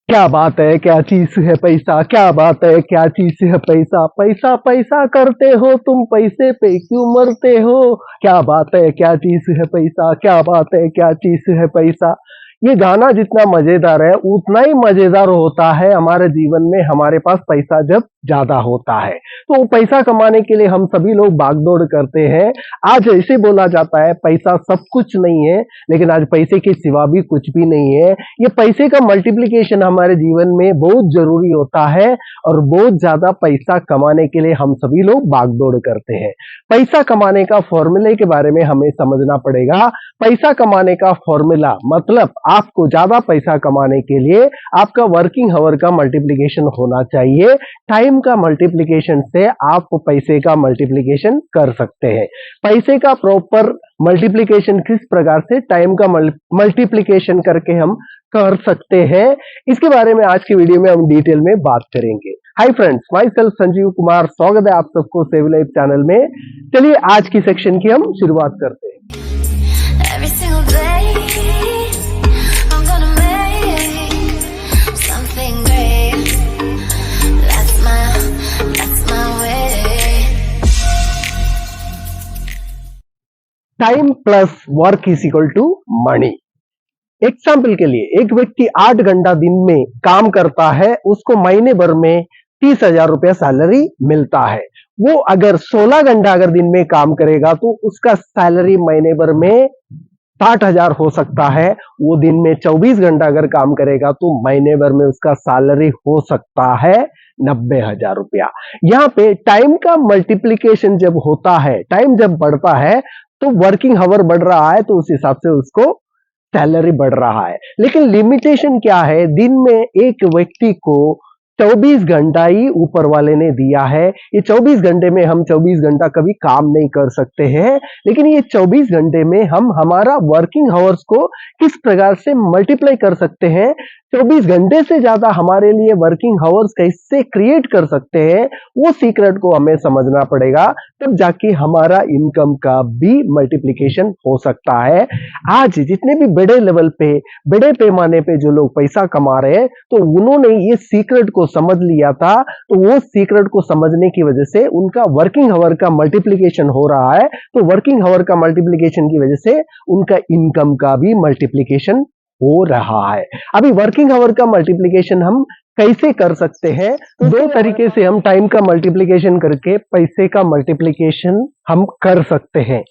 क्या बात है, क्या चीज है पैसा, क्या बात है, क्या चीज है पैसा, पैसा पैसा करते हो तुम, पैसे पे क्यों मरते हो। क्या बात है, क्या चीज है पैसा, क्या बात है, क्या चीज है पैसा। ये गाना जितना मजेदार है उतना ही मजेदार होता है हमारे जीवन में हमारे पास पैसा जब ज्यादा होता है। तो पैसा कमाने के लिए हम सभी लोग भागदौड़ करते हैं। आज ऐसे बोला जाता है पैसा सब कुछ नहीं है, लेकिन आज पैसे के सिवा भी कुछ भी नहीं है। ये पैसे का मल्टीप्लिकेशन हमारे जीवन में बहुत जरूरी होता है और बहुत ज्यादा पैसा कमाने के लिए हम सभी लोग भागदौड़ करते हैं। पैसा कमाने का फॉर्मूले के बारे में हमें समझना पड़ेगा। पैसा कमाने का फॉर्मूला मतलब आपको ज्यादा पैसा कमाने के लिए आपका वर्किंग आवर का मल्टीप्लिकेशन होना चाहिए। टाइम का मल्टीप्लिकेशन से आप पैसे का मल्टीप्लिकेशन कर सकते हैं। पैसे का प्रॉपर मल्टीप्लिकेशन किस प्रकार से टाइम का मल्टीप्लिकेशन करके हम कर सकते हैं, इसके बारे में आज की वीडियो में हम डिटेल में बात करेंगे। Hi friends, my self Sanjeev Kumar, स्वागत है आप सबको सेव लाइफ चैनल में। चलिए आज की सेक्शन की हम शुरुआत करते हैं। Time plus work is equal to money. Example के लिए एक व्यक्ति 8 घंटा दिन में काम करता है, उसको महीने भर में 30,000 रुपया सैलरी मिलता है। वो अगर 16 घंटा अगर दिन में काम करेगा तो उसका सैलरी महीने भर में 60,000 हो सकता है। वो दिन में 24 घंटा अगर काम करेगा तो महीने भर में उसका सैलरी हो सकता है 90,000 रुपया। यहाँ पे टाइम का मल्टीप्लिकेशन जब होता है, टाइम जब बढ़ता है तो वर्किंग आवर बढ़ रहा है, तो उस हिसाब से उसको सैलरी बढ़ रहा है। लेकिन लिमिटेशन क्या है, दिन में एक व्यक्ति को 24 घंटा ही ऊपर वाले ने दिया है। ये 24 घंटे में हम 24 घंटा कभी काम नहीं कर सकते हैं, लेकिन ये 24 घंटे में हम हमारा वर्किंग आवर्स को किस प्रकार से मल्टीप्लाई कर सकते हैं, 24 घंटे से ज्यादा हमारे लिए वर्किंग आवर्स कैसे क्रिएट कर सकते हैं, वो सीक्रेट को हमें समझना पड़ेगा। तब जाके हमारा इनकम का भी मल्टीप्लिकेशन हो सकता है। आज जितने भी बड़े लेवल पे, बड़े पैमाने पे जो लोग पैसा कमा रहे हैं, तो उन्होंने ये सीक्रेट को समझ लिया था। तो वो सीक्रेट को समझने की वजह से उनका वर्किंग आवर का मल्टीप्लिकेशन हो रहा है। तो वर्किंग आवर का मल्टीप्लिकेशन की वजह से उनका इनकम का भी मल्टीप्लिकेशन हो रहा है। अभी वर्किंग आवर का मल्टीप्लिकेशन हम कैसे कर सकते हैं? तो दो तरीके से हम टाइम का मल्टीप्लिकेशन करके पैसे का मल्टीप्लिकेशन हम कर सकते हैं।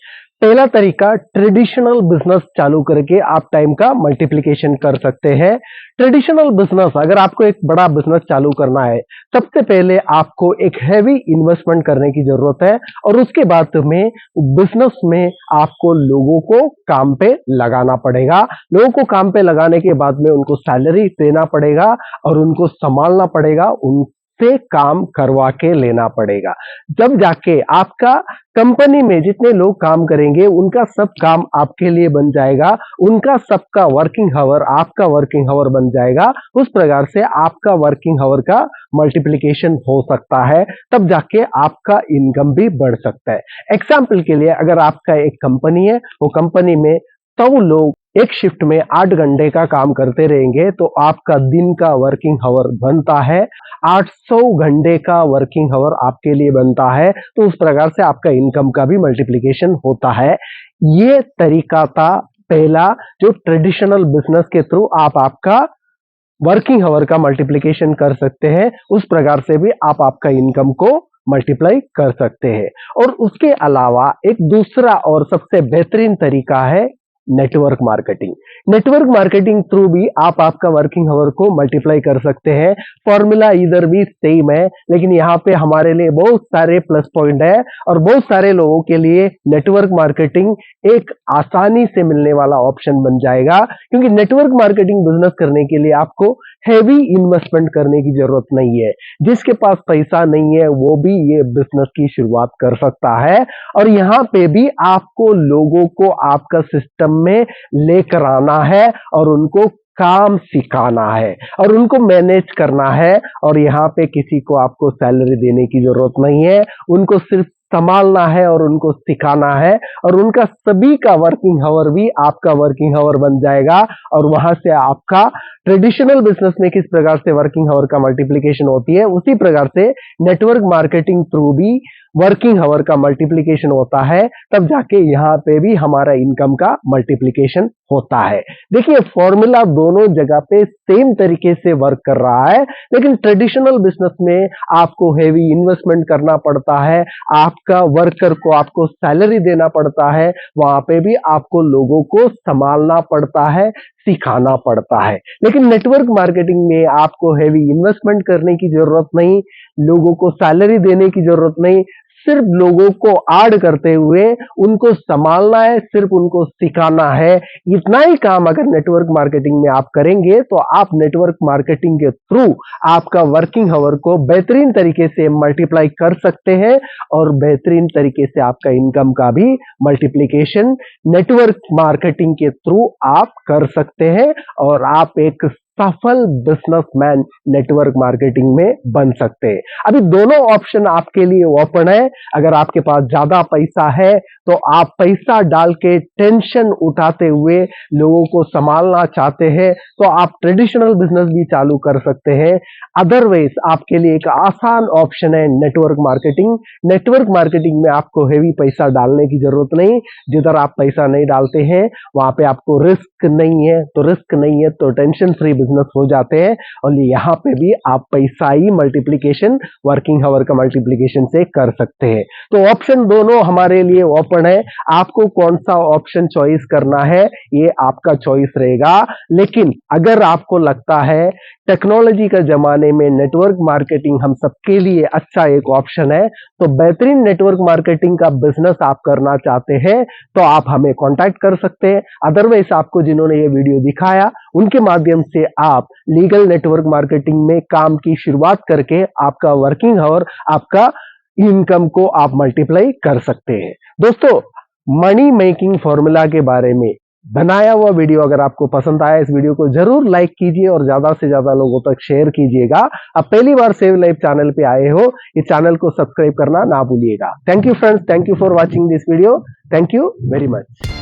पहला तरीका, ट्रेडिशनल बिजनेस चालू करके आप टाइम का मल्टीप्लिकेशन कर सकते हैं। ट्रेडिशनल बिजनेस, अगर आपको एक बड़ा बिजनेस चालू करना है, सबसे पहले आपको एक हैवी इन्वेस्टमेंट करने की जरूरत है और उसके बाद में बिजनेस में आपको लोगों को काम पे लगाना पड़ेगा। लोगों को काम पे लगाने के बाद में उनको सैलरी देना पड़ेगा और उनको संभालना पड़ेगा, उनसे काम करवा के लेना पड़ेगा। जब जाके आपका कंपनी में जितने लोग काम करेंगे उनका सब काम आपके लिए बन जाएगा, उनका सबका वर्किंग आवर आपका वर्किंग आवर बन जाएगा। उस प्रकार से आपका वर्किंग आवर का मल्टीप्लिकेशन हो सकता है, तब जाके आपका इनकम भी बढ़ सकता है। एग्जाम्पल के लिए, अगर आपका एक कंपनी है, वो कंपनी में 100 लोग एक शिफ्ट में 8 घंटे का काम करते रहेंगे, तो आपका दिन का वर्किंग आवर बनता है 800 घंटे का वर्किंग आवर आपके लिए बनता है। तो उस प्रकार से आपका इनकम का भी मल्टीप्लिकेशन होता है। ये तरीका था पहला, जो ट्रेडिशनल बिजनेस के थ्रू आप आपका वर्किंग आवर का मल्टीप्लिकेशन कर सकते हैं। उस प्रकार से भी आप आपका इनकम को मल्टीप्लाई कर सकते हैं। और उसके अलावा एक दूसरा और सबसे बेहतरीन तरीका है network marketing. Network marketing through भी आप आपका वर्किंग आवर को मल्टीप्लाई कर सकते हैं। फॉर्मूला इधर भी सेम है, लेकिन यहाँ पे हमारे लिए बहुत सारे प्लस पॉइंट है और बहुत सारे लोगों के लिए नेटवर्क मार्केटिंग एक आसानी से मिलने वाला ऑप्शन बन जाएगा। क्योंकि नेटवर्क मार्केटिंग बिजनेस करने के लिए आपको हैवी इन्वेस्टमेंट करने की जरूरत नहीं है। जिसके पास पैसा नहीं है वो भी ये बिजनेस की शुरुआत कर सकता है। और यहाँ पे भी आपको लोगों को आपका सिस्टम में लेकर आना है और उनको काम सिखाना है और उनको मैनेज करना है। और यहाँ पे किसी को आपको सैलरी देने की जरूरत नहीं है, उनको सिर्फ संभालना है और उनको सिखाना है और उनका सभी का वर्किंग आवर भी आपका वर्किंग आवर बन जाएगा और वहां से आपका ट्रेडिशनल बिजनेस में किस प्रकार से वर्किंग आवर का मल्टीप्लिकेशन होती है, उसी प्रकार से नेटवर्क मार्केटिंग थ्रू भी वर्किंग आवर का मल्टीप्लिकेशन होता है, तब जाके यहाँ पे भी हमारा इनकम का मल्टीप्लिकेशन होता है। देखिए फॉर्मूला दोनों जगह पे सेम तरीके से वर्क कर रहा है, लेकिन ट्रेडिशनल बिजनेस में आपको हेवी इन्वेस्टमेंट करना पड़ता है, आपका वर्कर को आपको सैलरी देना पड़ता है, वहां पे भी आपको लोगों को संभालना पड़ता है, सिखाना पड़ता है। लेकिन नेटवर्क मार्केटिंग में आपको हेवी इन्वेस्टमेंट करने की जरूरत नहीं, लोगों को सैलरी देने की जरूरत नहीं, सिर्फ लोगों को ऐड करते हुए उनको संभालना है, सिर्फ उनको सिखाना है। इतना ही काम अगर नेटवर्क मार्केटिंग में आप करेंगे तो आप नेटवर्क मार्केटिंग के थ्रू आपका वर्किंग आवर को बेहतरीन तरीके से मल्टीप्लाई कर सकते हैं और बेहतरीन तरीके से आपका इनकम का भी मल्टीप्लिकेशन नेटवर्क मार्केटिंग के थ्रू आप कर सकते हैं और आप एक सफल बिजनेसमैन नेटवर्क मार्केटिंग में बन सकते हैं। अभी दोनों ऑप्शन आपके लिए ओपन है। अगर आपके पास ज्यादा पैसा है तो आप पैसा डाल के टेंशन उठाते हुए लोगों को संभालना चाहते हैं तो आप ट्रेडिशनल बिजनेस भी चालू कर सकते हैं। अदरवाइज आपके लिए एक आसान ऑप्शन है नेटवर्क मार्केटिंग। नेटवर्क मार्केटिंग में आपको हेवी पैसा डालने की जरूरत नहीं, जिधर आप पैसा नहीं डालते हैं वहां पे आपको रिस्क नहीं है, तो रिस्क नहीं है तो टेंशन फ्री बिजनेस हो जाते हैं और यहाँ पे भी आप पैसा ही मल्टीप्लिकेशन वर्किंग आवर का मल्टीप्लिकेशन से कर सकते हैं। तो ऑप्शन दोनों हमारे लिए ओपन है, आपको कौन सा ऑप्शन चॉइस करना है ये आपका चॉइस रहेगा। लेकिन अगर आपको लगता है टेक्नोलॉजी का जमाने में नेटवर्क मार्केटिंग हम सबके लिए अच्छा एक ऑप्शन है, तो बेहतरीन नेटवर्क मार्केटिंग का बिजनेस आप करना चाहते हैं तो आप हमें कांटेक्ट कर सकते हैं। अदरवाइज आपको जिन्होंने ये वीडियो दिखाया उनके माध्यम से आप लीगल नेटवर्क मार्केटिंग में काम की शुरुआत करके आपका वर्किंग आवर, आपका इनकम को आप मल्टीप्लाई कर सकते हैं। दोस्तों मनी मेकिंग फॉर्मूला के बारे में बनाया हुआ वीडियो अगर आपको पसंद आया, इस वीडियो को जरूर लाइक कीजिए और ज्यादा से ज्यादा लोगों तक शेयर कीजिएगा। अब पहली बार सेव लाइफ चैनल पे आए हो, इस चैनल को सब्सक्राइब करना ना भूलिएगा। Thank you friends, thank you for watching this video, thank you very much.